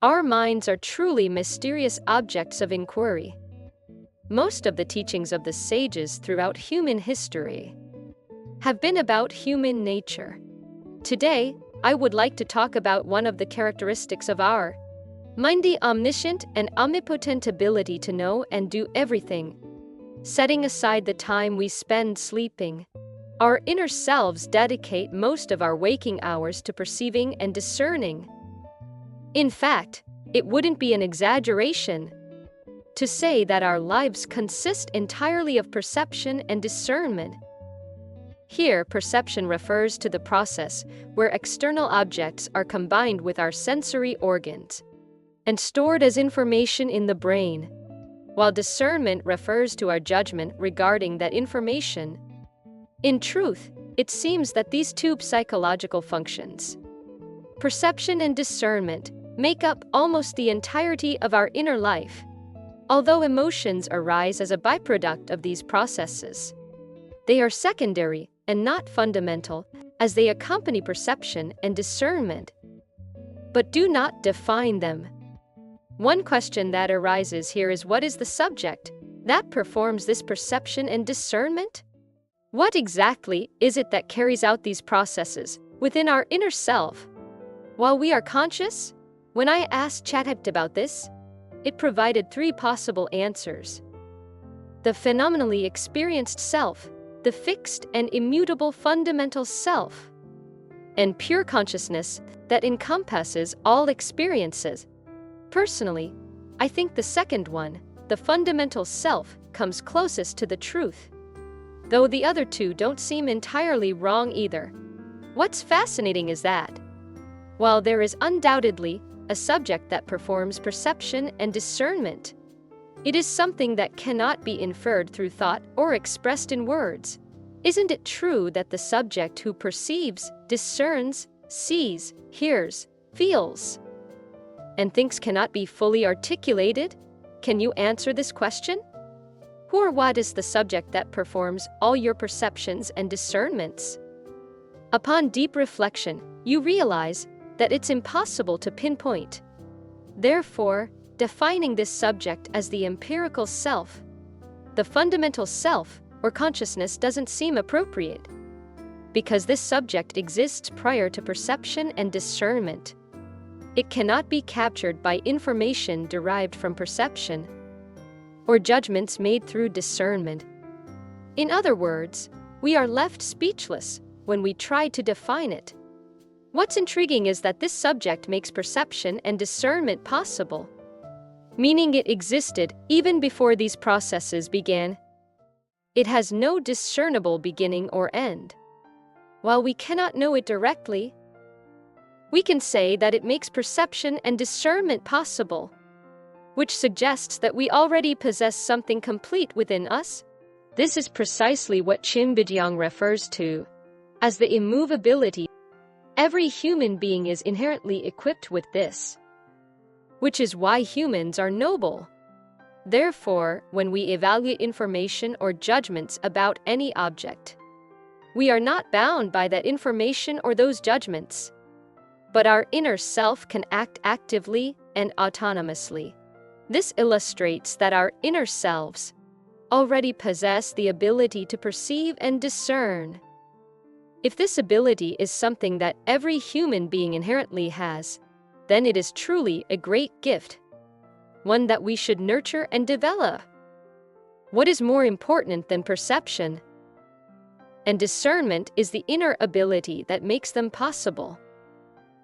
Our minds are truly mysterious objects of inquiry. Most of the teachings of the sages throughout human history have been about human nature. Today, I would like to talk about one of the characteristics of our mind, the omniscient and omnipotent ability to know and do everything. Setting aside the time we spend sleeping, our inner selves dedicate most of our waking hours to perceiving and discerning. In fact, it wouldn't be an exaggeration to say that our lives consist entirely of perception and discernment. Here, perception refers to the process where external objects are combined with our sensory organs and stored as information in the brain, while discernment refers to our judgment regarding that information. In truth, it seems that these two psychological functions, perception and discernment, make up almost the entirety of our inner life. Although emotions arise as a byproduct of these processes, they are secondary and not fundamental, as they accompany perception and discernment, but do not define them. One question that arises here is, what is the subject that performs this perception and discernment? What exactly is it that carries out these processes within our inner self while we are conscious? When I asked ChatGPT about this, it provided three possible answers: the phenomenally experienced self, the fixed and immutable fundamental self, and pure consciousness that encompasses all experiences. Personally, I think the second one, the fundamental self, comes closest to the truth, though the other two don't seem entirely wrong either. What's fascinating is that, while there is undoubtedly a subject that performs perception and discernment, it is something that cannot be inferred through thought or expressed in words. Isn't it true that the subject who perceives, discerns, sees, hears, feels, and thinks cannot be fully articulated? Can you answer this question? Who or what is the subject that performs all your perceptions and discernments? Upon deep reflection, you realize that it's impossible to pinpoint. Therefore, defining this subject as the empirical self, the fundamental self, or consciousness doesn't seem appropriate, because this subject exists prior to perception and discernment. It cannot be captured by information derived from perception or judgments made through discernment. In other words, we are left speechless when we try to define it. What's intriguing is that this subject makes perception and discernment possible, meaning it existed even before these processes began. It has no discernible beginning or end. While we cannot know it directly, we can say that it makes perception and discernment possible, which suggests that we already possess something complete within us. This is precisely what Cheonbugyeong refers to as the immovability. Every human being is inherently equipped with this, which is why humans are noble. Therefore, when we evaluate information or judgments about any object, we are not bound by that information or those judgments, but our inner self can act actively and autonomously. This illustrates that our inner selves already possess the ability to perceive and discern. If this ability is something that every human being inherently has, then it is truly a great gift, one that we should nurture and develop. What is more important than perception and discernment is the inner ability that makes them possible.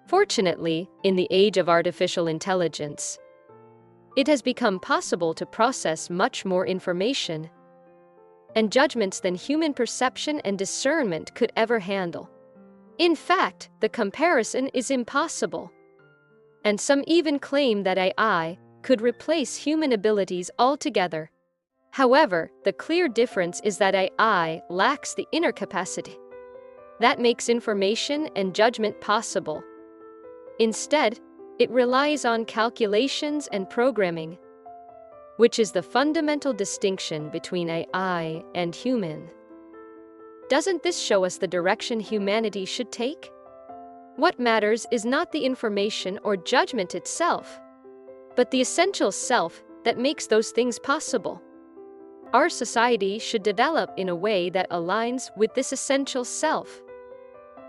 Fortunately, in the age of artificial intelligence, it has become possible to process much more information and judgments than human perception and discernment could ever handle. In fact, the comparison is impossible, and some even claim that AI could replace human abilities altogether. However, the clear difference is that AI lacks the inner capacity that makes information and judgment possible. Instead, it relies on calculations and programming, which is the fundamental distinction between AI and human. Doesn't this show us the direction humanity should take? What matters is not the information or judgment itself, but the essential self that makes those things possible. Our society should develop in a way that aligns with this essential self.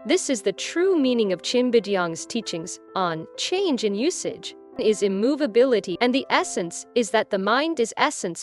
This is the true meaning of Cheonbugyeong's teachings on change in usage is immovability, and the essence is that the mind is essence